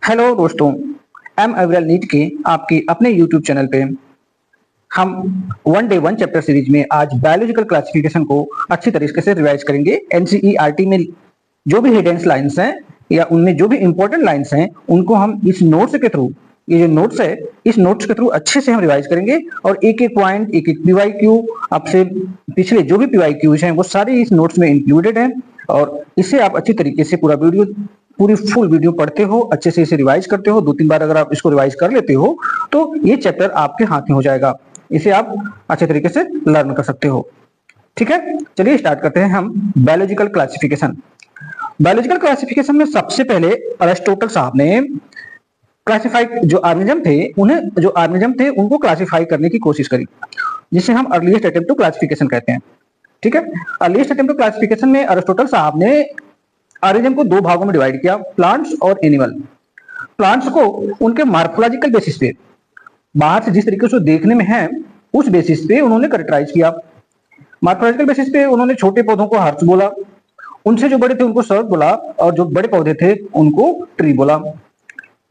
Hello दोस्तों, M अविरल NEET के आपके अपने यूट्यूब चैनल पे हम one day one chapter series में आज बायोलॉजिकल क्लासिफिकेशन को अच्छी तरीके से रिवाइज करेंगे। एनसीईआरटी में जो भी हिडन लाइंस हैं या उनमें जो भी इंपॉर्टेंट लाइंस हैं उनको हम इस नोट्स के थ्रू, ये जो नोट्स है इस नोट्स के थ्रू अच्छे से हम रिवाइज करेंगे और एक एक पॉइंट, एक एक पीवाईक्यू, आपसे पिछले जो भी पीवाईक्यूज हैं वो सारे इस नोट्स में इंक्लूडेड हैं और इससे आप अच्छी तरीके से पूरी फुल वीडियो पढ़ते हो, अच्छे से इसे रिवाइज करते हो। 2-3 बार अगर आप इसको रिवाइज कर लेते हो तो ये चैप्टर आपके हाथ में हो जाएगा। इसे आप अच्छे तरीके से लर्न कर सकते हो। ठीक है, चलिए स्टार्ट करते हैं हम बायोलॉजिकल क्लासिफिकेशन। बायोलॉजिकल क्लासिफिकेशन में सबसे पहले अरिस्टोटल साहब ने क्लासिफाई जो ऑर्गेनिज्म थे उनको क्लासिफाई करने की कोशिश करी, जिसे हम अर्लीस्ट अटेम्प्ट टू क्लासिफिकेशन कहते हैं। ठीक है, अर्लीस्ट अटेम्प्ट टू क्लासिफिकेशन में अरिस्टोटल साहब ने ऑर्गेनिज्म को दो भागों में डिवाइड किया, प्लांट्स और एनिमल। प्लांट्स को उनके मार्फोलॉजिकल बेसिस पे, बाहर से जिस तरीके से देखने में है उस बेसिस पे उन्होंने कैरेक्टराइज किया। मार्फोलॉजिकल बेसिस पे उन्होंने छोटे पौधों को हर्ब्स बोला, उनसे जो बड़े थे उनको सर्व बोला और जो बड़े पौधे थे उनको ट्री बोला।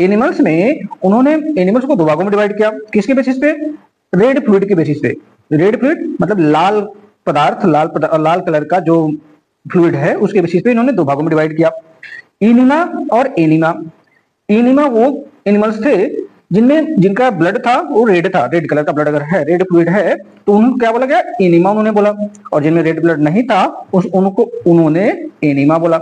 एनिमल्स में उन्होंने एनिमल्स को दो भागों में डिवाइड किया, किसके बेसिस पे? रेड फ्लूइड के बेसिस पे। रेड फ्लूइड मतलब लाल पदार्थ, लाल कलर का जो फ्लूइड है उसके बेसिस पे इन्होंने दो भागों में डिवाइड किया, इनिमा और एनिमा। इनिमा वो एनिमल्स थे जिनका ब्लड था वो रेड था, रेड कलर का ब्लड अगर है, रेड फ्लूइड है तो उनको क्या बोला गया? एनिमा उन्होंने बोला। और जिनमें रेड ब्लड नहीं था उनको उन्होंने एनिमा बोला।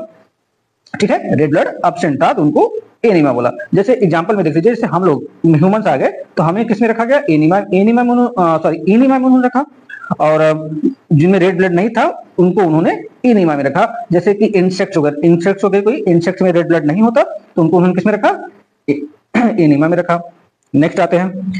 ठीक है, रेड ब्लड एब्सेंट था तो उनको एनिमा बोला। जैसे एग्जांपल में देख लीजिए, जैसे हम लोग ह्यूमंस आ गए तो हमें किसमें रखा गया? एनिमा में उन्होंने रखा, और जिनमें रेड ब्लड नहीं था उनको उन्होंने एनिमा में रखा। जैसे कि इंसेक्ट्स हो गए, कोई इंसेक्ट्स में रेड ब्लड नहीं होता तो उनको उन्होंने किसमें रखा? एनिमा में रखा। नेक्स्ट आते हैं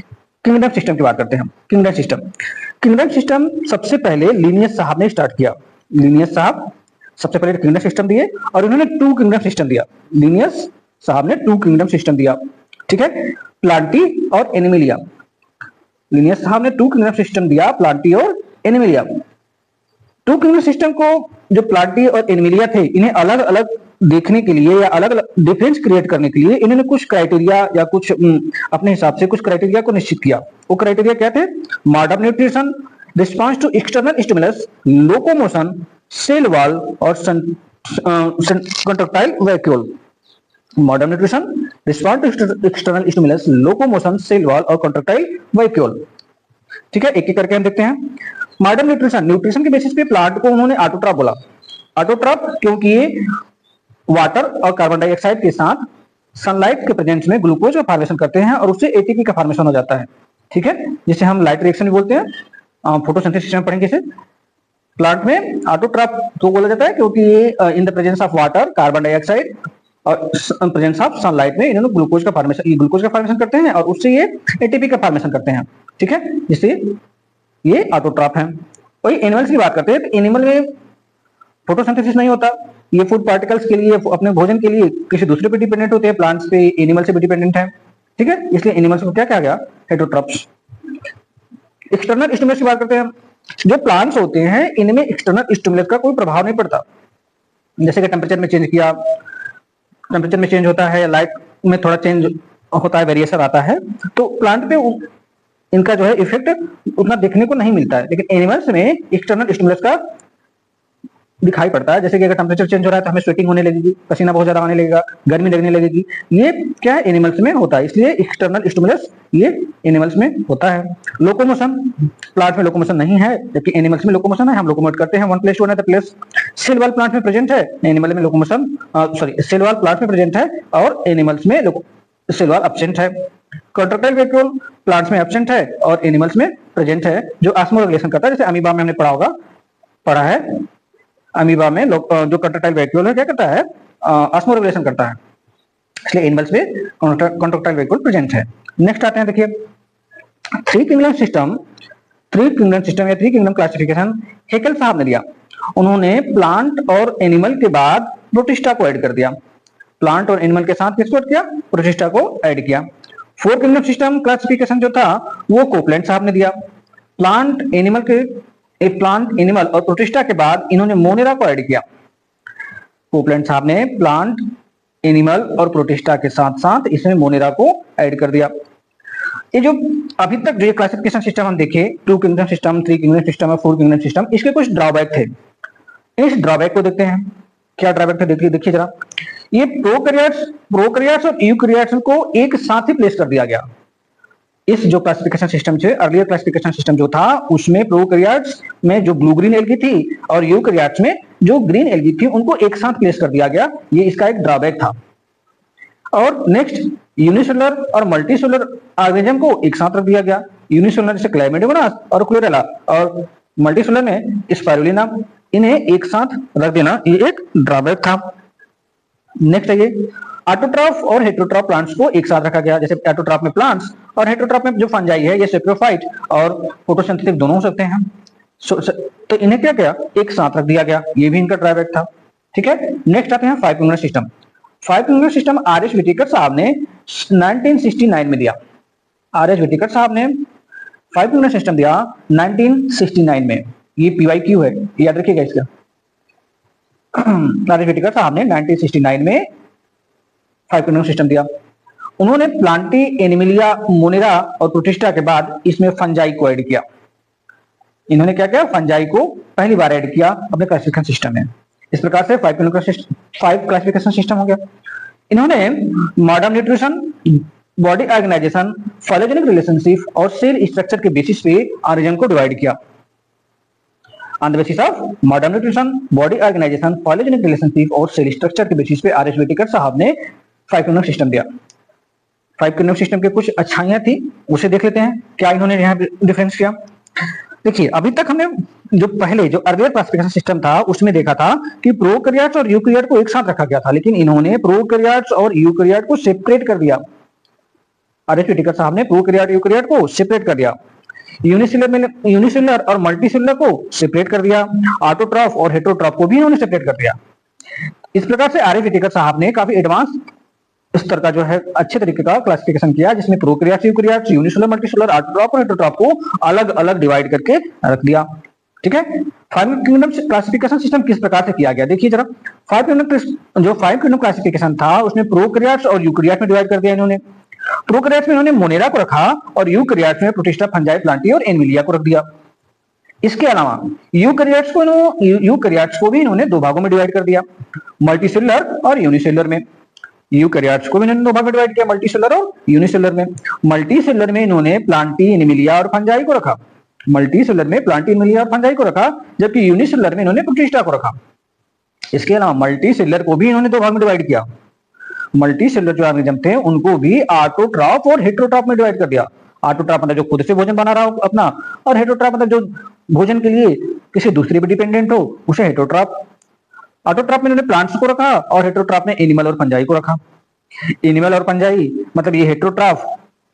किंगडम सिस्टम की बात करते हैं। किंगडम सिस्टम सबसे पहले लिनियस साहब ने स्टार्ट किया। लिनियस साहब सबसे पहले किंगडम सिस्टम दिए और उन्होंने 2 किंगडम सिस्टम दिया। लिनियस साहब ने 2 किंगडम सिस्टम दिया। ठीक है, प्लांटी और एनिमिलिया। लिनियस साहब ने 2 किंगडम सिस्टम दिया, प्लांटी और एनिमिलिया। 2 किंगडम सिस्टम को जो प्लांटी और एनिमिलिया थे इन्हें अलग अलग देखने के लिए या अलग अलग डिफरेंस क्रिएट करने के लिए इन्होंने कुछ क्राइटेरिया या कुछ अपने हिसाब से कुछ क्राइटेरिया को निश्चित किया। वो क्राइटेरिया क्या थे? Mode of nutrition, response to external stimulus, locomotion, cell wall और contractile vacuole. Modern nutrition, response to external stimulus, locomotion, cell wall और कंट्रक्टाइल वैक्यूल। ठीक है, एक एक करके हम देखते हैं। मॉडर्न न्यूट्रिशन के बेसिस पे प्लांट को उन्होंने ऑटोट्रॉफ बोला। ऑटोट्रॉफ क्योंकि ये वाटर और कार्बन डाइऑक्साइड के साथ सनलाइट के प्रेजेंस में ग्लूकोज का फॉर्मेशन करते हैं और उससे एटीपी का फॉर्मेशन हो जाता है। ठीक है, जिसे हम लाइट रिएक्शन भी बोलते हैं। फोटोसिंथेसिस में पढ़ेंगे इसे। प्लांट में ऑटोट्रॉफ तो बोला जाता है क्योंकि ये in the presence of water, carbon dioxide और प्रेजेंस ऑफ सनलाइट में इन्होंने ग्लूकोज का फॉर्मेशन करते हैं और उससे ये एटीपी का फॉर्मेशन करते हैं। ठीक है, जिससे ये ऑटोट्रॉफ है। वही एनिमल्स की बात करते हैं तो एनिमल में फोटोसिंथेसिस नहीं होता, ये फूड पार्टिकल्स के लिए, अपने भोजन के लिए किसी दूसरे पे डिपेंडेंट होते हैं। प्लांट्स पे एनिमल से भी डिपेंडेंट है। ठीक है, इसलिए एनिमल्स को क्या कहा गया? हेटेरोट्रॉफ्स। एक्सटर्नल स्टिमुलस की बात करते हैं। जो प्लांट्स होते हैं इनमें एक्सटर्नल स्टिमुलस का कोई प्रभाव नहीं पड़ता। जैसे कि टेम्परेचर में चेंज किया, टेम्परेचर में चेंज होता है, लाइट में थोड़ा चेंज होता है, वेरिएशन आता है, तो प्लांट पे इनका जो है इफेक्ट उतना देखने को नहीं मिलता है। लेकिन एनिमल्स में एक्सटर्नल स्टिमुलस का दिखाई पड़ता है। जैसे कि अगर टेम्परेचर चेंज हो रहा है तो हमें स्वेटिंग होने लगेगी, पसीना बहुत ज्यादा आने लगेगा, गर्मी लगने लगेगी। ये क्या है? एनिमल्स में होता है, इसलिए एक्सटर्नल स्टिमुलस ये एनिमल्स में होता है। लोकोमोशन, प्लांट में लोकोमोशन नहीं है जबकि एनिमल्स में लोकोमोशन है। हम लोकोमोट करते हैं one place to another place. Cell wall plant में प्रेजेंट है, एनिमल में लोकोमोशन सेल वॉल प्लांट में प्रेजेंट है और एनिमल्स में सेल वॉल एब्सेंट है। कंट्रक्टाइल वैक्यूल प्लांट्स में एब्सेंट है और एनिमल्स में प्रेजेंट है, जो ऑस्मोरेगुलेशन करता है। जैसे अमीबा में हमने पढ़ा है, अमीबा में जो कंट्रक्टाइल वैक्यूल है क्या करता है? ऑस्मोरेगुलेशन करता है, इसलिए एनिमल्स में कंट्रक्टाइल वैक्यूल प्रेजेंट है। नेक्स्ट आते हैं, देखिए 3 किंगडम सिस्टम या 3 किंगडम क्लासिफिकेशन हेकल साहब ने दिया। उन्होंने प्लांट और एनिमल के बाद प्रोटिस्टा को ऐड कर दिया। प्लांट और एनिमल के साथ किसको ऐड किया? प्रोटिस्टा को ऐड किया। 4 किंगडम सिस्टम क्लासिफिकेशन जो था वो कोपलैंड साहब ने दिया। प्लांट, एनिमल और प्रोटिस्टा के बाद इन्होंने मोनेरा को ऐड किया। कोपलैंड साहब ने प्लांट, एनिमल और प्रोटिस्टा के साथ साथ इसमें मोनेरा को ऐड कर दिया। ये जो अभी तक जो क्लासिफिकेशन सिस्टम हम देखे, 2 किंगडम सिस्टम, 3 किंगडम सिस्टम और 4 किंगडम सिस्टम, इसके कुछ ड्रॉबैक थे। इस ड्रॉबैक को देखते हैं, क्या ड्रॉबैक थे देखिए जरा। ये प्रोकैरियोट्स और यूकैरियोट्स को एक साथ ही प्लेस कर दिया गया। इस जो क्लासिफिकेशन सिस्टम थे, अर्लियर क्लासिफिकेशन सिस्टम जो था, उसमें प्रोकैरियोट्स में जो ब्लू ग्रीन एल्गी थी और यूकैरियोट्स में जो ग्रीन एल्गी थी, उनको एक साथ प्लेस कर दिया गया। ये इसका एक ड्रॉबैक था। और नेक्स्ट, यूनिसेलुलर और मल्टीसेलुलर ऑर्गेनिज्म को एक साथ रख दिया गया। यूनिसेलुलर जैसे क्लैमिडोमोनास और क्लोरेला, और मल्टीसेलुलर में स्पाइरुलिना, इन्हें एक साथ रख देना ये एक ड्रॉबैक था। नेक्स्ट है ये ऑटोट्रॉफ और हेटेरोट्रॉफ प्लांट्स को एक साथ रखा गया। जैसे ऑटोट्रॉफ में प्लांट्स और हेटेरोट्रॉफ में जो फंजाई है, ये सैप्रोफाइट और फोटोसिंथेटिक दोनों हो सकते हैं। तो इन्हें क्या किया, एक साथ रख दिया गया। ये भी इनका ड्रॉबैक था। ठीक है, नेक्स्ट आते हैं 5 kingdom system. 5 kingdom system RS. Whittaker साहब ने 1969 में दिया। आर.एस. व्हिटेकर साहब ने 5 किंगडम सिस्टम दिया 1969 में। ये PYQ है, याद रखिएगा इसका। आर.एस. व्हिटेकर साहब ने 1969 में 5 किंगडम सिस्टम दिया। उन्होंने प्लांटी, एनिमिलिया, मोनेरा और प्रोटिस्टा के बाद इसमें फंजाई को ऐड किया। इन्होंने क्या किया, फंजाई को पहली बार ऐड किया अपने क्लासिफिकेशन सिस्टम में। इस प्रकार से 5 क्लासिफिकेशन सिस्टम हो गया। इन्होंने modern nutrition, body organisation, phylogenic relationship और सेल स्ट्रक्चर के बेसिस पे ऑर्गेनिज्म को डिवाइड किया। On the basis of modern nutrition, body organisation, phylogenic relationship और सेल स्ट्रक्चर के बेसिस पे आर.एस. व्हिटेकर साहब ने 5 किंगडम सिस्टम दिया। 5 किंगडम सिस्टम के कुछ अच्छाइयां थी, उसे देख लेते हैं क्या इन्होंने यहाँ डिफरेंस किया। देखिए, अभी तक हमने जो पहले जो अर्लियर क्लासिफिकेशन सिस्टम था, उसमें देखा था कि प्रोकैरियोट्स और यूकैरियोट को एक साथ रखा गया था, लेकिन इन्होंने प्रोकैरियोट्स और यूकैरियोट को सेपरेट कर दिया। आर.एस. व्हिटेकर साहब ने प्रोकैरियोट यूकैरियोट को सेपरेट कर दिया। यूनिसेलुलर और मल्टीसेलुलर को सेपरेट कर दिया। ऑटोट्रॉफ और हेटेरोट्रॉफ को भी इन्होंने सेपरेट कर दिया। इस प्रकार से आर.एस. व्हिटेकर साहब ने काफी एडवांस स्तर का जो है अच्छे तरीके का क्लासिफिकेशन किया, जिसमें prokaryotes, eukaryotes, unicellular, multicellular, autotroph और हेटेरोट्रॉफ को अलग अलग डिवाइड करके रख दिया। ठीक है, 5 किंगडम क्लासिफिकेशन सिस्टम किस प्रकार से किया गया, देखिए जरा। 5 किंगडम क्लासिफिकेशन था, उसमें प्रोकैरियोट्स और यूकैरियोट्स में डिवाइड कर दिया इन्होंने। प्रोकैरियोट्स में इन्होंने मोनेरा को रखा और यूकैरियोट्स में प्रोटिस्टा, फंजाई, प्लांटी और एनिमिलिया को रख दिया। इसके अलावा यूकैरियोट्स को भी इन्होंने दो भागों में डिवाइड कर दिया, मल्टीसेलुलर और यूनिसेलुलर में। यूकैरियोट्स को भी इन्होंने दो भाग में डिवाइड किया, मल्टीसेलुलर और यूनिसेलुलर में। मल्टीसेलुलर में इन्होंने प्लांटी, एनिमिलिया और फंजाई को रखा। मल्टीसेलुलर में प्लांटी, एनिमिलिया और फंजाई को रखा, जबकि यूनिसेलुलर में इन्होंने प्रोटिस्टा को रखा। इसके अलावा मल्टीसेलुलर को भी इन्होंने दो भाग में डिवाइड किया। मल्टीसेलुलर जो ऑर्गेनिज्म थे, उनको भी ऑटोट्रॉफ और हेटेरोट्रॉफ में डिवाइड कर दिया। ऑटोट्रॉफ मतलब जो खुद से भोजन बना रहा हो अपना, और हेटेरोट्रॉफ मतलब जो भोजन के लिए किसी दूसरे पर डिपेंडेंट हो, उसे हेटेरोट्रॉफ। ऑटोट्रॉफ में इन्होंने प्लांट्स को रखा और हेटेरोट्रॉफ में एनिमल और फंजाई को रखा। एनिमल और फंजाई मतलब ये हेटेरोट्रॉफ,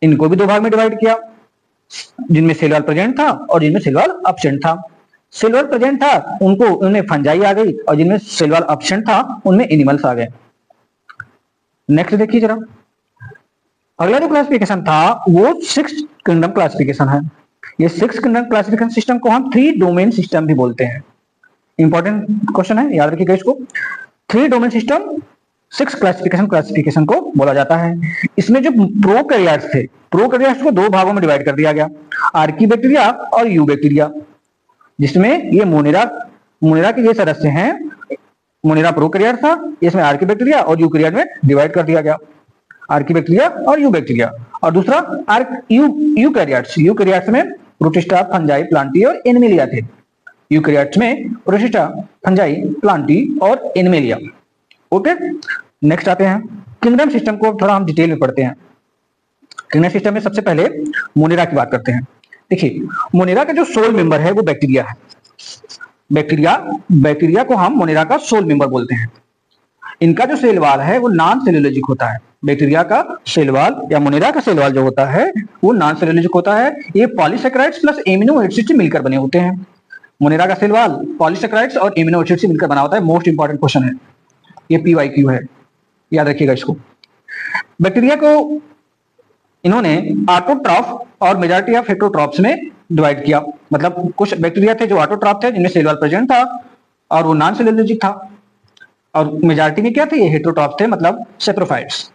इनको भी दो भाग में डिवाइड किया, जिनमें सेल वॉल प्रेजेंट था और जिनमें सेल वॉल एब्सेंट था। सेल वॉल प्रेजेंट था, उनमें फंजाई आ गई, और जिनमें सेल वॉल एब्सेंट था, उनमें एनिमल्स आ गए। नेक्स्ट देखिए जरा, अगला जो क्लासिफिकेशन था वो 6 किंगडम क्लासिफिकेशन है। ये 6 किंगडम क्लासिफिकेशन सिस्टम को हम 3 डोमेन सिस्टम भी बोलते हैं। इंपॉर्टेंट क्वेश्चन है, याद रखिएगा इसको। 3 डोमेन सिस्टम 6 क्लासिफिकेशन को बोला जाता है। इसमें जो प्रोकैरियोट्स थे, प्रोकैरियोट्स को दो भागों में डिवाइड कर दिया गया, आर्कीबैक्टीरिया और यूबैक्टीरिया, जिसमें ये मोनेरा के ये सदस्य हैं। मोनेरा प्रोकैरियोट था, इसमें आर्कीबैक्टीरिया और यूकैरियोट में डिवाइड कर दिया गया, आर्कीबैक्टीरिया और यूबैक्टीरिया। और दूसरा यूकैरियोट्स में प्रोटिस्टा, फंजाई, प्लांटी और एनिमिलिया थे। यूकैरियोट्स में प्रोटिस्टा, फंजाई, प्लांटी और एनिमिलिया। ओके, नेक्स्ट आते हैं किंगडम सिस्टम को थोड़ा हम डिटेल में पढ़ते हैं। किंगडम सिस्टम में सबसे पहले मोनेरा की बात करते हैं। देखिए, मोनेरा का जो सोल मेंबर है वो बैक्टीरिया है। बैक्टीरिया को हम मोनेरा का सोल मेंबर बोलते हैं। इनका जो सेल वॉल है वो नॉन सेलुलोजिक होता है। बैक्टीरिया का सेल वॉल या मोनेरा का सेल वॉल जो होता है वो नॉन सेलुलोजिक होता है। ये पॉलीसेकेराइड्स प्लस एमिनो एसिड से मिलकर बने होते हैं। मोनेरा का सेल वॉल पॉलीसेकेराइड्स और एमिनो एसिड से मिलकर बना होता है। मोस्ट इंपॉर्टेंट क्वेश्चन है, ये PYQ है, याद रखिएगा इसको। बैक्टीरिया को इन्होंने ऑटोट्रॉफ और मेजॉरिटी ऑफ हेटेरोट्रॉफ्स में डिवाइड किया। मतलब कुछ बैक्टीरिया थे जो ऑटोट्रॉफ थे, जिनमें सेल वॉल प्रेजेंट था और वो नॉन सेलुलोजिक था, और मेजॉरिटी में क्या थे, ये हेटेरोट्रॉफ थे, मतलब सेप्रोफाइट्स,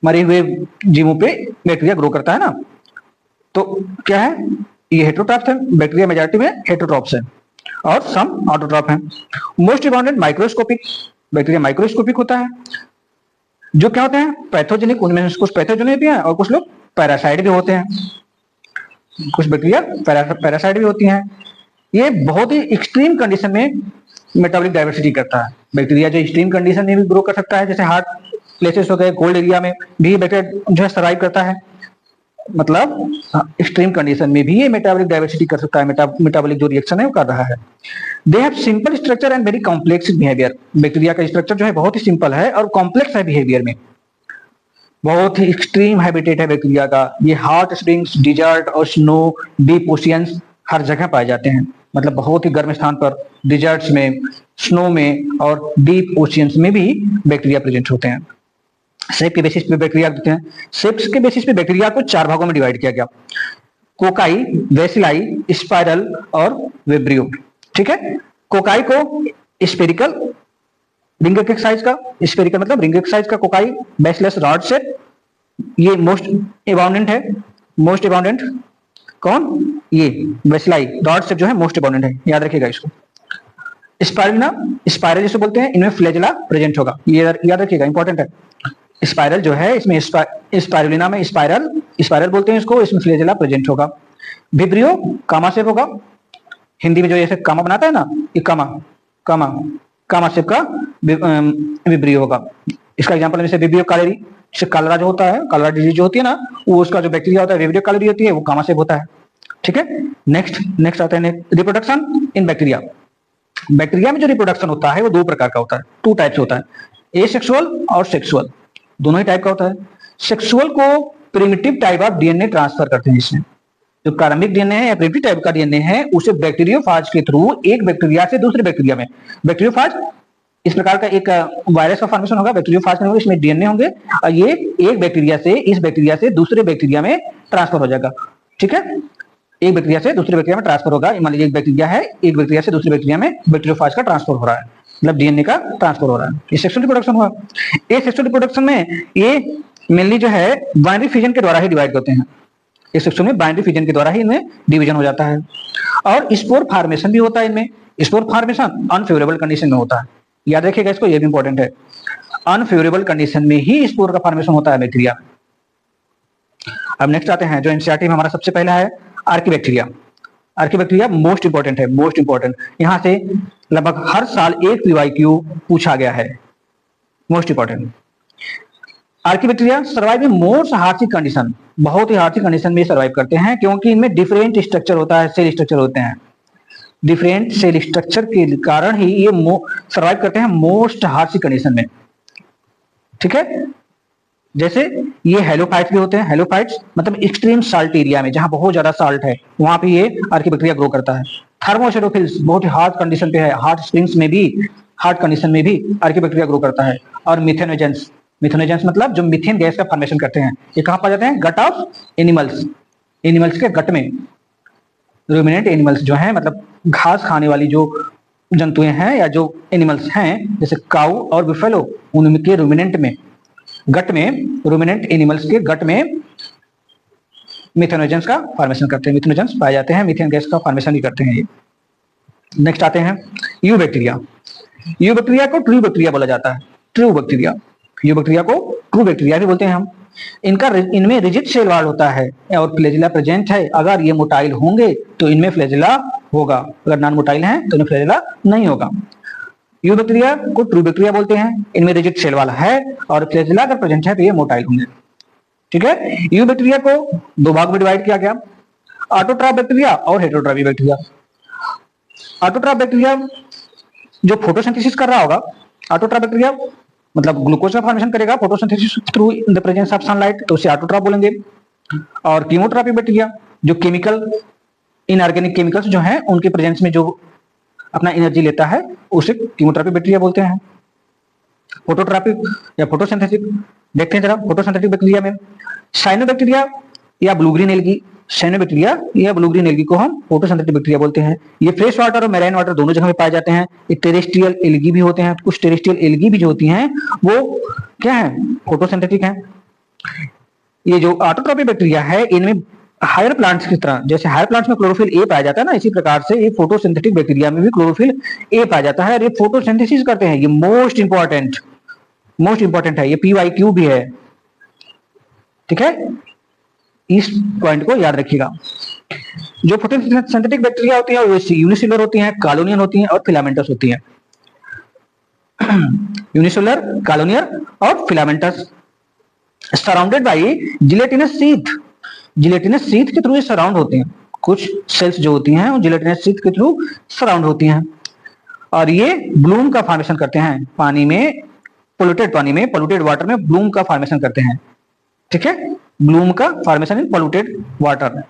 मरे हुए जीवों पे बैक्टीरिया ग्रो करता है ना। तो क्या है, ये हेटेरोट्रॉफ है, बैक्टीरिया मेजॉरिटी में हेटेरोट्रॉफ्स है और सम ऑटोट्रॉफ है। Most abundant microscopic, bacteria microscopic होता है। जो क्या होते हैं, पैथोजेनिक, उनमें से कुछ पैथोजेनिक भी हैं और कुछ लोग पैरासाइट भी होते हैं, कुछ बैक्टीरिया पैरासाइट भी होती हैं। ये बहुत ही एक्सट्रीम कंडीशन में मेटाबॉलिक डाइवर्सिटी करता है। बैक्टीरिया जो एक्सट्रीम कंडीशन में भी ग्रो कर सकता है, जैसे हार्ट प्लेसेस हो गए, कोल्ड एरिया में भी बैक्टीरिया जो है सर्वाइव करता है, मतलब एक्सट्रीम कंडीशन में भी ये मेटाबॉलिक डाइवर्सिटी कर सकता है, मेटाबॉलिक जो रिएक्शन है वो कर रहा है। They have simple structure and very complex behaviour. Bacteria का स्ट्रक्चर जो है बहुत ही सिंपल है और कॉम्प्लेक्स है बिहेवियर में, बहुत ही एक्सट्रीम हैबिटेट है बैक्टीरिया का। ये हॉट स्प्रिंग्स, डिजर्ट और स्नो, डीप ओशियंस हर जगह पाए जाते हैं, मतलब बहुत ही गर्म स्थान पर, डिजर्ट्स में, स्नो में और डीप ओशियंस में भी बैक्टीरिया प्रेजेंट होते हैं। शेप के बेसिस पे बैक्टीरिया देते हैं। शेप्स के बेसिस पे बैक्टीरिया को 4 भागों में डिवाइड किया गया, कोकाई, वेसिलाई, स्पाइरल और विब्रियो। ठीक है, कोकाई को स्पेरिकल, रिंग के साइज का, स्पेरिकल मतलब रिंग के साइज का कोकाई, बेसलेस रॉड शेप, ये मोस्ट अबाउंडेंट है। मोस्ट अबाउंडेंट कौन, ये वेसिलाई रॉड शेप जो है मोस्ट अबाउंडेंट है, याद रखिएगा इसको। स्पाइरलिना, स्पाइरल जिसे बोलते हैं, इनमें फ्लैजेला प्रेजेंट होगा, ये याद रखिएगा, इंपॉर्टेंट है। स्पाइरल जो है इसमें स्पाइरुलिना में स्पाइरल बोलते हैं इसको, इसमें फ्लैजेला प्रेजेंट होगा। विब्रियो कामा शेप होगा, हिंदी में जो ऐसे कामा बनाता है ना, ये कामा शेप का विब्रियो होगा। इसका एग्जांपल जैसे विब्रियो कालेरी, कलरा जो होता है, कलरा डिजीज जो होती है ना, वो उसका जो बैक्टीरिया होता है विब्रियो कालेरी होती है, वो कामा शेप होता है। ठीक है, नेक्स्ट आता है रिप्रोडक्शन इन बैक्टीरिया। बैक्टीरिया में जो रिप्रोडक्शन होता है वो 2 प्रकार का होता है, 2 टाइप्स होता है, एसेक्सुअल और सेक्सुअल, दोनों ही टाइप का होता है। सेक्सुअल को primitive type of DNA transfer करते हैं। इसमें जो प्रारंभिक डीएनए है या प्रिमिटिव टाइप का डीएनए है, उसे बैक्टीरियोफाज के थ्रू एक बैक्टीरिया से दूसरे बैक्टीरिया में, बैक्टीरियोफाज इस प्रकार का एक वायरस का फॉर्मेशन होगा, बैक्टीरियोफाज में इसमें डीएनए होंगे और ये एक बैक्टीरिया से, इस बैक्टीरिया से दूसरे बैक्टीरिया में ट्रांसफर हो जाएगा। ठीक है, एक बैक्टीरिया से दूसरे बैक्टीरिया में ट्रांसफर होगा। मान लीजिए एक बैक्टीरिया है, एक बैक्टीरिया से दूसरे बैक्टीरिया में बैक्टीरियोफाज का ट्रांसफर हो रहा है, मतलब डीएनए का ट्रांसफर हो रहा है, ये सेक्सुअल रिप्रोडक्शन हुआ। ये सेक्सुअल रिप्रोडक्शन में ये मेनली जो है बाइनरी फिजन के द्वारा ही डिवाइड करते हैं। इस सेक्शन में बाइनरी फिजन के द्वारा ही इनमें डिवीजन हो जाता है और स्पोर फॉर्मेशन भी होता है इनमें। स्पोर फॉर्मेशन अनफेवरेबल कंडीशन में होता है, याद रखिएगा इसको, ये भी इंपॉर्टेंट है। अनफेवरेबल कंडीशन में ही स्पोर का फॉर्मेशन होता है बैक्टीरिया। अब नेक्स्ट आते हैं जो एनसीईआरटी में हमारा सबसे पहला है आर्कीबैक्टीरिया। आर्कीबैक्टीरिया मोस्ट इंपॉर्टेंट है, मोस्ट इंपॉर्टेंट। यहां से लगभग हर साल एक पीवाईक्यू पूछा गया है, most important. Archaebacteria survive in most harshest condition, बहुत ही हार्शिक कंडीशन में सर्वाइव करते हैं क्योंकि इनमें डिफरेंट स्ट्रक्चर होता है, सेल स्ट्रक्चर होते हैं। डिफरेंट सेल स्ट्रक्चर के कारण ही ये सर्वाइव करते हैं मोस्ट हार्शिक कंडीशन में। ठीक है, जैसे ये हेलोफाइट्स भी होते हैं। हेलोफाइट्स मतलब एक्सट्रीम साल्ट एरिया में, जहां बहुत ज्यादा साल्ट है, वहां पे ये आर्कीबैक्टीरिया ग्रो करता है। थर्मोसेरोफिल्स बहुत ही हार्ड कंडीशन पे है, हार्ड स्प्रिंग्स में भी, हार्ड कंडीशन में भी आर्कीबैक्टीरिया ग्रो करता है। और मिथेनोजेंस, मिथेनोजेंस मतलब जो मीथेन गैस का फॉर्मेशन करते हैं, ये कहां पाए जाते हैं, गट ऑफ एनिमल्स, एनिमल्स के गट में। रूमिनेंट एनिमल्स जो हैं, मतलब घास खाने वाली जो जंतुएं हैं या जो एनिमल्स हैं, जैसे काऊ और बिफेलो, उनके रूमिनेंट में, गट में, रूमिनेंट एनिमल्स के गट में मिथेनोजेंस का फॉर्मेशन करते हैं, मिथेनोजेंस पाए जाते हैं, मीथेन गैस का फॉर्मेशन भी करते हैं ये। नेक्स्ट आते हैं यू बैक्टीरिया। यू बैक्टीरिया को ट्रू बैक्टीरिया बोला जाता है, ट्रू बैक्टीरिया। यू बैक्टीरिया को ट्रू बैक्टीरिया भी बोलते हैं हम। इनमें रिजिड सेल वॉल होता है और फ्लैजिला प्रेजेंट है। अगर ये मोटाइल होंगे तो इनमें फ्लैजिला होगा, अगर नॉन मोटाइल हैं तो इनमें फ्लैजिला नहीं होगा। यू बैक्टीरिया को ट्रू बैक्टीरिया बोलते हैं, इनमें रिजिड सेल वॉल है और फ्लैजिला अगर प्रेजेंट है तो ये मोटाइल होंगे। ठीक है, यू बैक्टीरिया को 2 भाग में डिवाइड किया गया, ऑटोट्रॉफ बैक्टीरिया और हेटेरोट्रॉफी बैक्टीरिया। ऑटोट्रॉफ बैक्टीरिया जो फोटोसिंथेसिस कर रहा होगा, ऑटोट्रॉफ बैक्टीरिया मतलब ग्लूकोज का फॉर्मेशन करेगा photosynthesis through in the presence of sunlight, तो उसे ऑटोट्रॉफ बोलेंगे। और कीमोट्रॉफी बैक्टीरिया जो केमिकल, इनऑर्गेनिक केमिकल्स जो हैं उनके प्रेजेंस में जो अपना एनर्जी लेता है, उसे कीमोट्रॉफी बैक्टीरिया बोलते हैं। फोटोट्रॉपिक या फोटोसिंथेटिक देखते हैं जरा, फोटोसिंथेटिक बैक्टीरिया में साइनोबैक्टीरिया या ब्लू ग्रीन एल्गी, साइनोबैक्टीरिया या ब्लू ग्रीन एल्गी को हम फोटोसिंथेटिक बैक्टीरिया बोलते हैं। ये फ्रेश वाटर और मैराइन वाटर दोनों जगह में पाए जाते हैं। ये टेरेस्ट्रियल एल्गी भी होते हैं, कुछ टेरेस्ट्रियल एल्गी भी जो होती हैं वो क्या है, फोटोसिंथेटिक है। ये जो ऑटोट्रॉपिक बैक्टीरिया है इनमें हायर प्लांट्स की तरह, जैसे हायर प्लांट्स में क्लोरोफिल ए पाया जाता है ना, इसी प्रकार से ये फोटोसिंथेटिक बैक्टीरिया में भी क्लोरोफिल ए पाया जाता है और ये फोटोसिंथेसिस करते हैं। ये मोस्ट इंपॉर्टेंट है, ये PYQ भी है, ठीक है, इस पॉइंट को याद रखिएगा। जो फोटोसिंथेटिक बैक्टीरिया होती है वो यूनिसेलुलर होती हैं, कॉलोनियल होती हैं और फिलामेंटस होती हैं। यूनिसेलुलर, कॉलोनियल और filamentous, surrounded by gelatinous sheath. Gelatinous sheath के थ्रू ये सराउंड होते हैं। कुछ सेल्स जो होती हैं वो जिलेटिनस शीथ के थ्रू सराउंड होती हैं और ये ब्लूम का फॉर्मेशन करते हैं पानी में, पोल्यूटेड वाटर में ब्लूम का फॉर्मेशन करते हैं, ठीक है, ब्लूम का फॉर्मेशन इन पोल्यूटेड वाटर।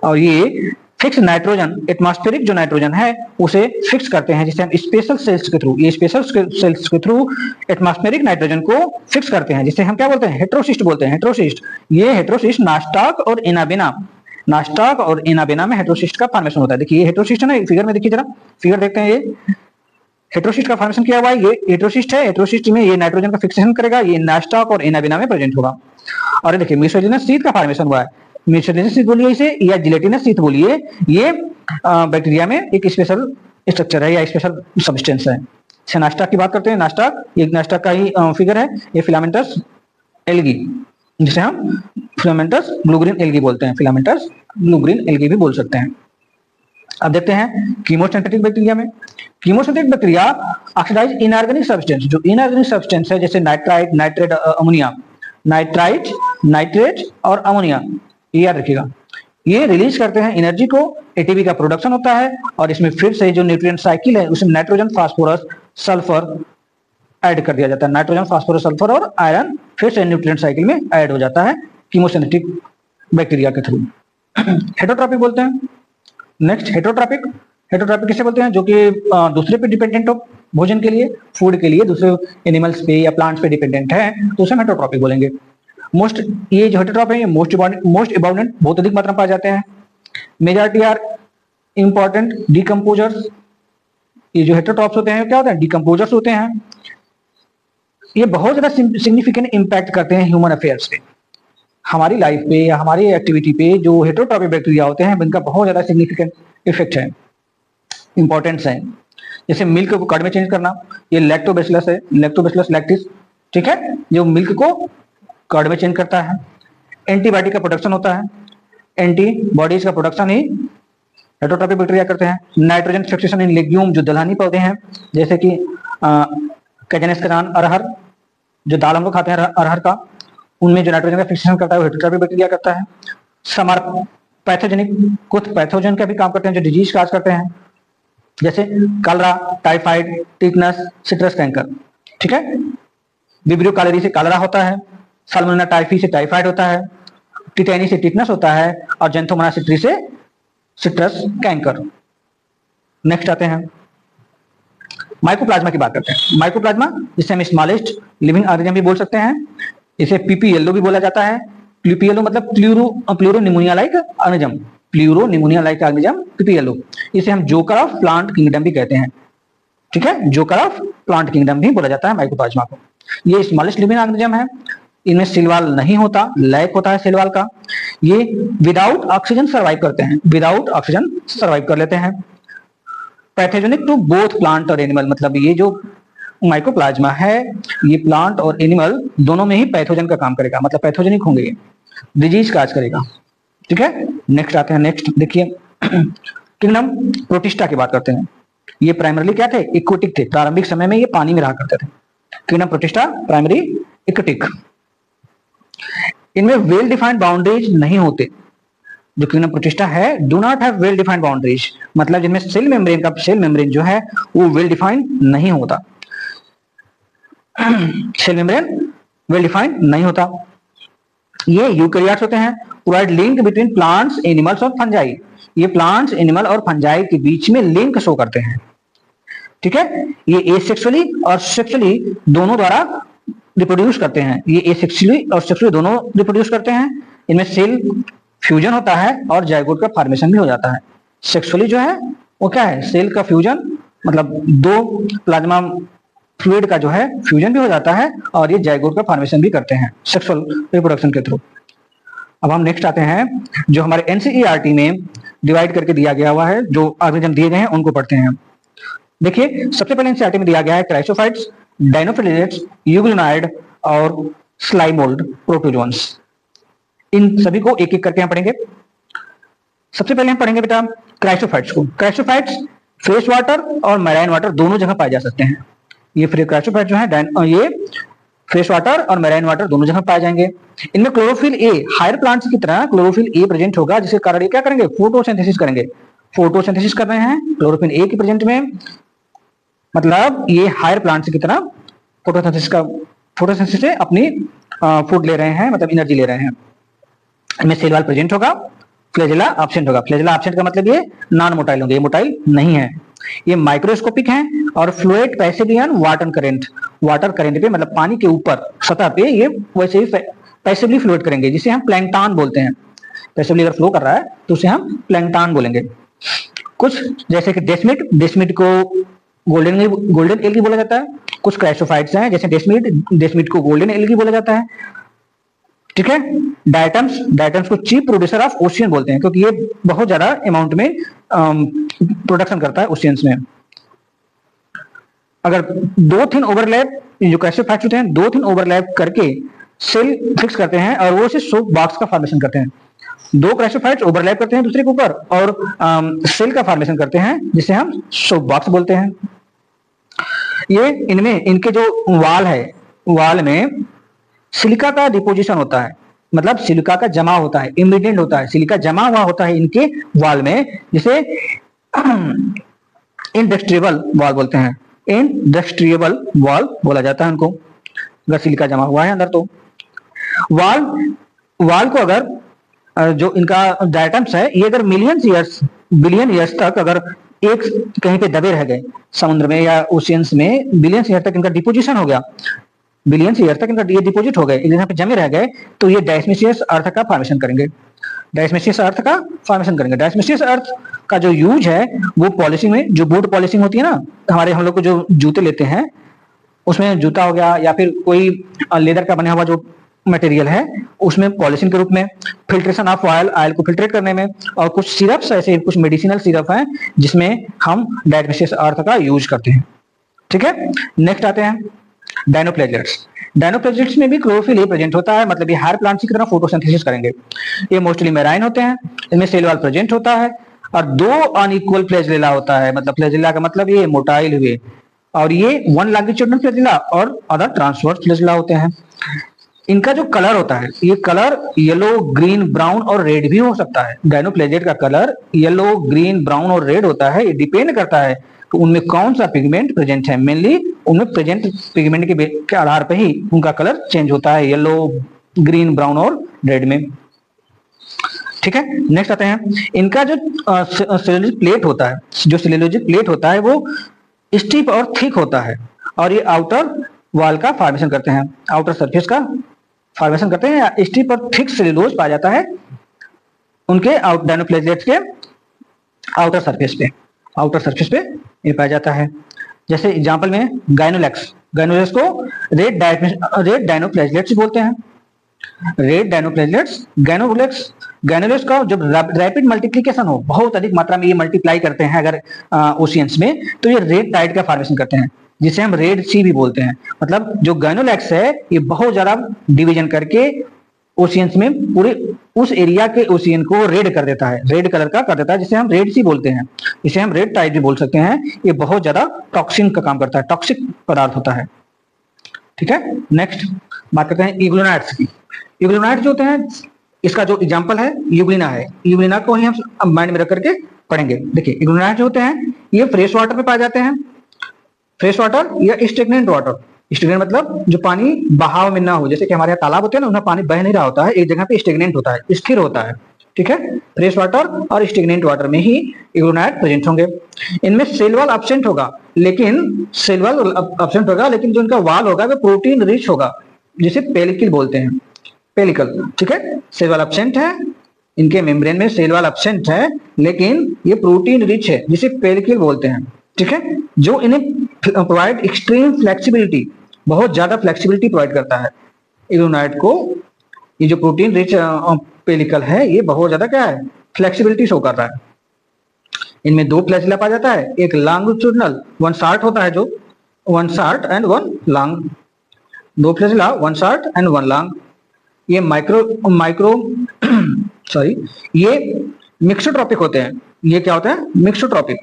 और ये फिक्स नाइट्रोजन, एटमॉस्फेरिक जो नाइट्रोजन है उसे फिक्स करते हैं, जिसे हम स्पेशल सेल्स के थ्रू, ये स्पेशल सेल्स के थ्रू एटमॉस्फेरिक नाइट्रोजन को फिक्स करते हैं, जिसे हम क्या बोलते हैं, हेट्रोसिस्ट बोलते हैं। हेट्रोसिस्ट, ये हेट्रोसिस्ट नास्टॉक और इनाबेना में हेट्रोसिस्ट का फॉर्मेशन होता है। देखिए ये हेट्रोसिस्ट है ना, फिगर में देखिए, जरा फिगर देखते हैं, ये हेट्रोसिस्ट का फॉर्मेशन किया हुआ है, ये हेट्रोसिस्ट है। हेट्रोसिस्ट में ये नाइट्रोजन का फिक्सेशन करेगा, ये नास्टॉक और इनाबेना में प्रेजेंट होगा। और देखिए म्यूसिलेजिनस शीथ का फॉर्मेशन हुआ है, म्यूसिलेजिनस शीथ बोलिए इसे या जिलेटिनस शीथ बोलिए, ये बैक्टीरिया में एक स्पेशल स्ट्रक्चर है या स्पेशल सब्सटेंस है। से नास्टॉक की बात करते हैं, नास्टॉक, ये नास्टॉक का ही फिगर है। ये फिलामेंटस एल्गी, जिसे हम फिलामेंटस ब्लू ग्रीन एल्गी बोलते हैं, फिलामेंटस ब्लू ग्रीन एल्गी भी बोल सकते हैं। अब देखते हैं कीमोसिंथेटिक बैक्टीरिया में। Chemosynthetic bacteria oxidise inorganic substance, जो इनऑर्गेनिक सब्सटेंस है जैसे nitrite, nitrate, ammonia, nitrite, nitrate और अमोनिया, ये याद रखिएगा, ये रिलीज करते हैं एनर्जी को, एटीपी का प्रोडक्शन होता है और इसमें फिर से जो न्यूट्रिएंट साइकिल है उसमें नाइट्रोजन, फास्फोरस, सल्फर ऐड कर दिया जाता है। नाइट्रोजन, फास्फोरस, सल्फर और आयरन फिर से न्यूट्रिएंट साइकिल में ऐड हो जाता है कीमोसिंथेटिक बैक्टीरिया के थ्रू। हेटरोट्रॉपिक बोलते हैं। नेक्स्ट हेटरोट्रॉपिक, हेटरोट्रॉपिक किसे बोलते हैं, जो कि दूसरे पे डिपेंडेंट हो, भोजन के लिए, फूड के लिए दूसरे एनिमल्स पे या प्लांट्स पे डिपेंडेंट है, तो उसे हेटरोट्रॉपिक बोलेंगे। मोस्ट, ये जो हेटरोट्रॉप है ये मोस्ट अबाउंडेंट, बहुत अधिक मात्रा में पाए जाते हैं। मेजॉरिटी आर इंपॉर्टेंट डिकम्पोजर्स, ये जो हेटरोट्रॉप्स होते हैं क्या होते हैं, डिकम्पोजर्स होते हैं। ये बहुत ज्यादा सिग्निफिकेंट इंपैक्ट करते हैं ह्यूमन अफेयर्स पे, हमारी लाइफ पे या हमारी एक्टिविटी पे। जो हेटरोट्रॉपिक बैक्टीरिया होते हैं इनका बहुत ज्यादा सिग्निफिकेंट इफेक्ट है, इंपॉर्टेंस है। जैसे मिल्क को कर्ड में चेंज करना, ये लैक्टोबैसिलस है, लैक्टोबैसिलस लैक्टिस, ठीक है, जो मिल्क को कर्ड में चेंज करता है। एंटीबायोटिक का प्रोडक्शन होता है, एंटीबॉडीज का प्रोडक्शन ही हेटरोट्रॉपिक बैक्टीरिया करते हैं। नाइट्रोजन फिक्सेशन इन लेग्यूम, जो दलहनी पौधे हैं जैसे कि कैजनेस का नाम, अरहर, जो दाल हम लोग खाते हैं अरहर का, उनमें जो नाइट्रोजन का फिक्सेशन करता है वो हेटरोट्रॉपिक बैक्टीरिया करता है। समर पैथोजेनिक, कुछ पैथोजन का भी काम करते हैं जो डिजीज काज करते हैं, जैसे कलरा, टाइफाइड, टिटनस, सिट्रस कैंकर, ठीक है। विब्रियो कैलोरी से कलरा होता है, साल्मोनेला टाइफी से टाइफाइड होता है, टिटेनी से टिटनस होता है और जेंथोमोनास सिट्री से सिट्रस कैंकर। नेक्स्ट आते हैं माइकोप्लाज्मा की बात करते हैं। माइकोप्लाज्मा, जिसे हम स्मॉलेस्ट लिविंग ऑर्गेनिज्म भी बोल सकते हैं, इसे पीपीएलओ भी बोला जाता है। पीपीएलओ मतलब pleuropneumonia like organism, pleuropneumonia like organism, PPLO. इसे हम जोकर ऑफ प्लांट किंगडम भी कहते हैं, ठीक है, जोकर ऑफ प्लांट किंगडम भी बोला जाता है माइकोप्लाज्मा को। ये स्मॉलेस्ट लिविंग ऑर्गेनिज्म है, इनमें सेल वॉल नहीं होता, लैक होता है सेल वॉल का। ये विदाउट ऑक्सीजन सर्वाइव करते हैं, विदाउट ऑक्सीजन सर्वाइव कर लेते हैं। पैथोजेनिक टू बोथ प्लांट और एनिमल, मतलब ये जो माइकोप्लाज्मा है ये प्लांट और एनिमल दोनों में ही पैथोजन का काम करेगा, मतलब पैथोजेनिक होंगे, ये डिजीज काज करेगा, ठीक है। नेक्स्ट आते हैं, नेक्स्ट देखिए किंगडम प्रोटिस्टा की बात करते हैं। ये प्राइमरली क्या थे, इक्वेटिक थे, प्रारंभिक समय में ये पानी में रहा करते थे। किंगडम प्रोटिस्टा प्राइमरी इक्वेटिक, इनमें वेल डिफाइंड बाउंड्रीज नहीं होते। जो किंगडम प्रोटिस्टा है do not have well defined boundaries, मतलब जिनमें सेल मेम्ब्रेन जो है वो वेल डिफाइंड नहीं होता, सेल मेम्ब्रेन वेल डिफाइंड नहीं होता। ये यूकेरियोट्स होते हैं, provide link between plants, animals और फंजाई। ये प्लांट्स, एनिमल और फंजाई के बीच में लिंक शो करते हैं, ठीक है। ये एसेक्सुअली और सेक्सुअली दोनों द्वारा रिप्रोड्यूस करते हैं, ये एसेक्सुअली और सेक्सुअली दोनों रिप्रोड्यूस करते हैं। इनमें सेल फ्यूजन होता है और जाइगोट का फॉर्मेशन भी हो जाता है। सेक्सुअली जो है वो क्या है, सेल का फ्यूजन, मतलब दो प्लाज्मा फ्लूइड का जो है फ्यूजन भी हो जाता है और ये जाइगोट का फॉर्मेशन भी करते हैं सेक्सुअल रिप्रोडक्शन के थ्रू। अब हम नेक्स्ट आते हैं जो हमारे एनसीईआरटी में डिवाइड करके दिया गया हुआ है, जो ऑर्गेनिज्म दिए गए हैं उनको पढ़ते हैं। देखिए सबसे पहले एनसीईआरटी में दिया गया है क्राइसोफाइट्स, डायनोफिलिएट्स, यूग्लिनाइड और स्लाइमोल्ड प्रोटोजोन्स। इन सभी को एक एक करके हम पढ़ेंगे। सबसे पहले हम पढ़ेंगे बेटा क्राइसोफाइट्स को। क्राइसोफाइट्स फ्रेश वाटर और मैराइन वाटर दोनों जगह पाए जा सकते हैं। ये क्राइसोफाइट जो है ये फ्रेश वाटर और मैराइन वाटर दोनों जगह पाए जाएंगे। इनमें क्लोरोफिल ए, हायर प्लांट्स की तरह क्लोरोफिल ए प्रेजेंट होगा, जिसके कारण ये क्या करेंगे, फोटोसिंथेसिस करेंगे। फोटोसिंथेसिस कर रहे हैं क्लोरोफिल ए की प्रेजेंट में, मतलब ये हायर प्लांट्स की तरह फोटोसिंथेसिस से अपनी फूड ले रहे हैं, मतलब एनर्जी ले रहे हैं। इनमें सेल वॉल प्रेजेंट होगा, फ्लैजेला एब्सेंट होगा। फ्लैजेला एब्सेंट का मतलब ये नॉन मोटाइल होंगे, ये मोटाइल नहीं है। ये माइक्रोस्कोपिक हैं और fluid passively on water current, water current पे मतलब पानी के ऊपर सतह पे ये वैसे ही पैसिवली फ्लूइड करेंगे, जिसे हम प्लैंकटन बोलते हैं। पैसिवली अगर फ्लो कर रहा है तो उसे हम प्लैंकटन बोलेंगे। कुछ जैसे कि डेस्मिड, डेस्मिड को गोल्डन एल्गी बोला जाता है। कुछ क्राइसोफाइट्स हैं जैसे डेस्मिड को गोल्डन एल्गी बोला जाता है। ठीक है, डायटम्स को चीफ प्रोड्यूसर ऑफ ओशियन बोलते हैं, क्योंकि ये बहुत ज्यादा अमाउंट में प्रोडक्शन करता है ओशियंस में। अगर दो थिन ओवरलैप, जो क्राइसोफाइट्स होते हैं दो थिन ओवरलैप करके सेल फिक्स करते हैं और वो उसे सोप बॉक्स का फॉर्मेशन करते हैं। दो क्राइसोफाइट्स ओवरलैप करते हैं दूसरे के ऊपर और सेल का फॉर्मेशन करते हैं, जिसे हम सोप बॉक्स बोलते हैं। ये इनमें इनके जो वाल है, वाल में सिलिका का डिपोजिशन होता है, मतलब सिलिका का जमा होता है, इमिडिएंट होता है, सिलिका जमा हुआ होता है इनके वाल में, जिसे इंडस्ट्रियल वॉल बोलते हैं। इंडस्ट्रियल वॉल बोला जाता है उनको, अगर सिलिका जमा हुआ है अंदर तो। वाल को अगर जो इनका डायटम्स है, ये अगर बिलियन ईयर्स तक अगर एक कहीं पे दबे रह गए समुद्र में या ओशियंस में, बिलियन ईयर तक इनका डिपोजिशन हो गया, बिलियन ईयर तक इनका ये डिपोजिट हो गए, यहाँ पे जमे रह गए, तो ये डायस्मिसियस अर्थ का फॉर्मेशन करेंगे। डायस्मिसियस अर्थ का फॉर्मेशन करेंगे। डायस्मिसियस अर्थ का जो यूज है वो पॉलिशिंग में, जो बूट पॉलिशिंग होती है ना, हमारे हम लोग को जो जूते लेते हैं उसमें जूता हो गया या फिर कोई लेदर का बना हुआ जो मटेरियल है उसमें पॉलिशिंग के रूप में, फिल्ट्रेशन ऑफ ऑयल को फिल्ट्रेट करने में, और कुछ सिरप्स ऐसे कुछ मेडिसिनल सिरप हैं जिसमें हम डायस्मिसियस अर्थ का यूज करते हैं। ठीक है, नेक्स्ट आते हैं डायनोप्लेजलेट्स। डायनोप्लेजलेट्स में भी क्लोरोफिल ए प्रेजेंट होता है, मतलब ये हायर प्लांट्स की तरह फोटोसिंथेसिस करेंगे। ये मोस्टली मैराइन होते हैं, इनमें सेल वॉल प्रेजेंट होता है और दो अनइक्वल फ्लैजेला होता है, मतलब फ्लैजेला का मतलब ये मोटाइल हुए, और ये वन लॉन्गिट्यूडिनल फ्लैजेला और अदर ट्रांसवर्स फ्लैजेला होते हैं। इनका जो कलर होता है, ये कलर येलो, ग्रीन, ब्राउन और रेड भी हो सकता है। डायनोप्लेजेट का कलर येलो, ग्रीन, ब्राउन और रेड होता है, ये डिपेंड करता है तो उनमें कौन सा पिगमेंट प्रेजेंट है। मेनली उनमें प्रेजेंट पिगमेंट के आधार पर ही उनका कलर चेंज होता है, येलो, ग्रीन, ब्राउन और रेड में। ठीक है, नेक्स्ट आते हैं, इनका जो सेलुलोजिक प्लेट होता है, जो सेलुलोजिक प्लेट होता है वो स्टिफ और थिक होता है, और ये आउटर वॉल का फॉर्मेशन करते हैं, आउटर सरफेस का फॉर्मेशन करते हैं। स्टिफ और थिक सेलुलोज पाया जाता है उनके डायनोप्लेजलेट्स के आउटर सरफेस पे ये पाया जाता है। जैसे एग्जांपल में गाइनोलेक्स को रेड डायनोप्लेजलेट्स बोलते हैं। रेड डायनोप्लेजलेट्स, गाइनोलेक्स का जब रैपिड मल्टीप्लिकेशन हो, बहुत अधिक मात्रा में ये मल्टीप्लाई करते हैं अगर ओशियंस में, तो ये रेड टाइड का फॉर्मेशन करते हैं, जिसे हम रेड सी भी बोलते हैं। मतलब जो गाइनोलेक्स है ये बहुत ज्यादा डिवीजन करके ओशियंस में पूरे उस एरिया के ओशियन को रेड कर देता है, रेड कलर का कर देता है, जिसे हम रेड सी बोलते हैं, जिसे हम रेड टाइड भी बोल सकते हैं। ये बहुत ज्यादा टॉक्सिन का काम करता है, टॉक्सिक पदार्थ होता है। ठीक है, नेक्स्ट बात करते हैं यूग्लिनाइड्स की। यूग्लिनाइड्स जो होते हैं, इसका जो एग्जांपल है यूग्लिना है, यूग्लिना को ही हम माइंड में रख करके पढ़ेंगे। देखिए यूग्लिनाइड्स जो होते हैं ये फ्रेश वाटर में पाए जाते हैं, फ्रेश वाटर या स्टेगनेंट वाटर। स्टेगनेंट मतलब जो पानी बहाव में ना हो, जैसे कि हमारे यहाँ तालाब होते हैं ना, उनमें पानी बह नहीं रहा होता है, एक जगह पे स्टेगनेंट होता है, स्थिर होता है। ठीक है, फ्रेश वाटर और स्टेगनेंट वाटर में ही यूग्लिनाइड प्रेजेंट होंगे। इनमें सेल वॉल एब्सेंट होगा, लेकिन जो इनका वाल होगा वो प्रोटीन रिच होगा, जिसे पेलिकल बोलते हैं, पेलिकल। ठीक है, सेल वॉल एब्सेंट है इनके मेम्ब्रेन में सेल वॉल एब्सेंट है, लेकिन ये प्रोटीन रिच है जिसे पेलिकल बोलते हैं, ठीक है, जो इन्हें प्रोवाइड एक्सट्रीम फ्लेक्सिबिलिटी, बहुत ज्यादा फ्लेक्सिबिलिटी प्रोवाइड करता है इग्लोनाइड को। ये जो प्रोटीन रिच पेलिकल है ये बहुत ज्यादा क्या है, फ्लेक्सिबिलिटी शो कर रहा है। इनमें दो फ्लैजिला पाया जाता है, एक लॉन्गिट्यूडिनल वन शार्ट होता है, जो one short and one long, दो flagella one short and one long. ये माइक्रो सॉरी ये मिक्सोट्रॉपिक होते हैं। ये क्या होता है, मिक्सोट्रॉपिक।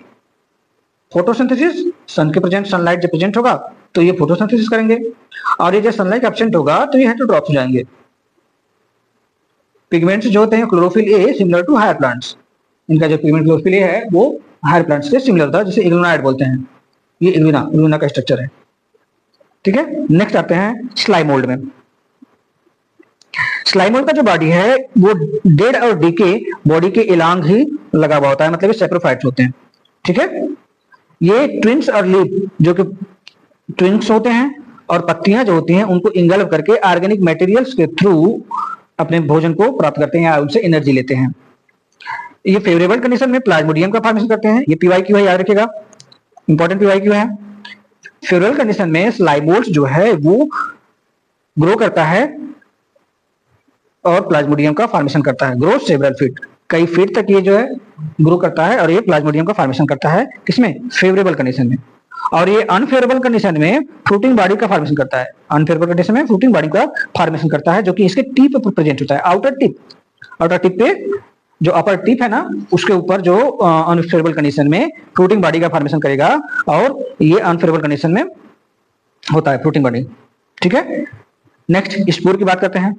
फोटोसिंथेसिस, सन के प्रेजेंट, सनलाइट जब प्रेजेंट होगा तो ये फोटोसिंथेसिस करेंगे, और ये जब सनलाइट एब्सेंट होगा तो ये हेटेरोट्रॉप्स हो जाएंगे। पिगमेंट्स जो होते हैं chlorophyll a similar to higher plants, इनका जो पिगमेंट क्लोरोफिल ए है वो हायर प्लांट्स के सिमिलर होता है, जिसे इग्लोनाइड बोलते हैं। ये इग्लूना का स्ट्रक्चर है, ठीक है। नेक्स्ट आते हैं स्लाइमोल्ड में। स्लाइमोल्ड का जो बॉडी है वो डेड और डीके बॉडी के इलांग ही लगा हुआ होता है, मतलब ये सेप्रोफाइट्स होते हैं, ठीक है। ये ट्विंस और लीफ, जो कि ट्विंस होते हैं, और पत्तियां जो होती हैं उनको इंगल्फ करके ऑर्गेनिक मटेरियल्स के थ्रू अपने भोजन को प्राप्त करते हैं या उनसे एनर्जी लेते हैं। ये फेवरेबल कंडीशन में प्लाज्मोडियम का फॉर्मेशन करते हैं। ये पीवाईक्यू है, याद रखिएगा, इंपॉर्टेंट पीवाईक्यू है। फेवरेबल कंडीशन में स्लाइमोल्ड जो है वो ग्रो करता है और प्लाज्मोडियम का फॉर्मेशन करता है। ग्रोथ सेवरल फीट, कई फीट तक ये जो है ग्रो करता है, और ये प्लाज्मोडियम का फॉर्मेशन करता है किसमें, फेवरेबल कंडीशन में। और ये अनफेवरेबल कंडीशन में फ्रूटिंग बॉडी का फॉर्मेशन करता है। अनफेवरेबल कंडीशन में फ्रूटिंग बॉडी का फॉर्मेशन करता है, जो कि इसके टिप पर प्रेजेंट होता है, आउटर टिप पे, जो अपर टिप है ना उसके ऊपर जो अनफेवरेबल कंडीशन में फ्रूटिंग बॉडी का फॉर्मेशन करेगा, और ये अनफेवरेबल कंडीशन में होता है फ्रूटिंग बॉडी, ठीक है। नेक्स्ट स्पोर की बात करते हैं।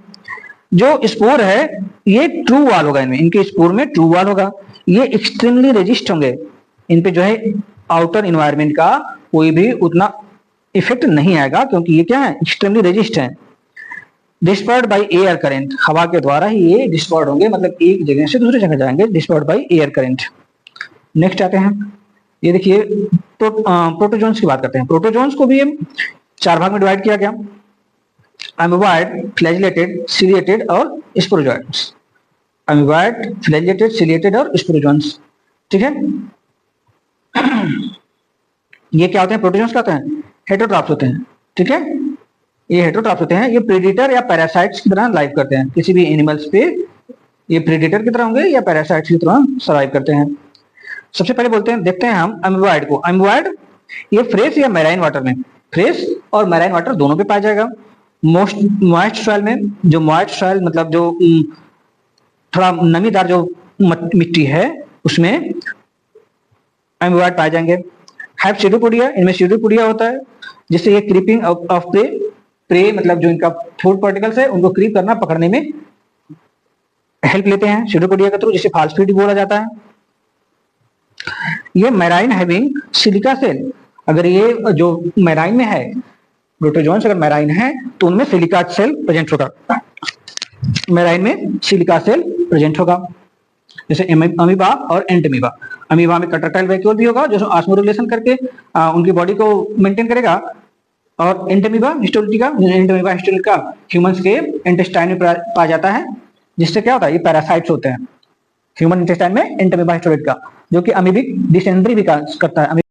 जो स्पोर है ये ट्रू वॉल होगा, इनमें, इनके स्पोर में ट्रू वॉल होगा। ये एक्सट्रीमली रेजिस्ट होंगे, इन पे जो है आउटर इन्वायरमेंट का कोई भी उतना इफेक्ट नहीं आएगा, क्योंकि ये क्या है, एक्सट्रीमली रेजिस्ट है। डिस्पर्ड बाय एयर करंट, हवा के द्वारा ही ये डिस्पर्ड होंगे, मतलब एक जगह से दूसरी जगह जाएंगे, dispersed by air current. Next आते हैं, ये देखिए प्रोटोजोन्स की बात करते हैं। प्रोटोजोन्स को भी चार भाग में डिवाइड किया गया, अमीबॉइड, फ्लैजिलेटेड, सिलिएटेड और स्पोरोजोइड्स। अमीबॉइड, फ्लैजिलेटेड, सिलिएटेड और स्पोरोजोन्स, ठीक है। ये क्या होते हैं, प्रोटोजोन्स क्या होते हैं, हेटेरोट्रॉप्स होते हैं, ठीक है। ये हेटेरोट्रॉप्स होते हैं, ये प्रेडेटर या पैरासाइट्स की तरह लाइव करते हैं किसी भी एनिमल्स पे। ये प्रेडेटर की तरह होंगे या पैरासाइट्स की तरह सर्वाइव करते हैं। सबसे पहले बोलते हैं, देखते हैं हम अमीबॉइड को। अमीबॉइड ये फ्रेश या मैराइन वाटर में, फ्रेश और मैराइन वाटर दोनों पे पाया जाएगा। मॉइस्ट सॉइल में, जो मॉइस्ट सॉइल मतलब जो थोड़ा नमीदार जो मिट्टी है उसमें अमीबॉइड पाए जाएंगे। हैव स्यूडोपोडिया, इनमें स्यूडोपोडिया होता है, जिससे ये क्रीपिंग ऑफ प्रे मतलब जो इनका फूड पार्टिकल्स है उनको क्रीप करना, पकड़ने में हेल्प लेते हैं स्यूडोपोडिया के थ्रू, जिसे फॉल्स फीड बोला जाता है। ये मैराइन हैविंग सिलिका सेल, अगर ये जो मैराइन में है प्रोटोजोन्स अगर मैराइन है तो उनमें सिलिका सेल प्रेजेंट होगा, मैराइन में सिलिका सेल प्रेजेंट होगा, जैसे अमीबा और एंटमीबा। अमीबा में कंट्रैक्टाइल वैक्यूल भी होगा जो ऑस्मोरेगुलेशन करके उनकी बॉडी को मेंटेन करेगा, और Entamoeba histolytica, Entamoeba histolytica humans के इंटेस्टाइन में पाया जाता है, जिससे क्या होता है, ये पैरासाइट्स होते हैं ह्यूमन इंटेस्टाइन में, एंटमीबा हिस्टोलिटिका, जो कि अमीबिक डिसेंट्री भी करता है।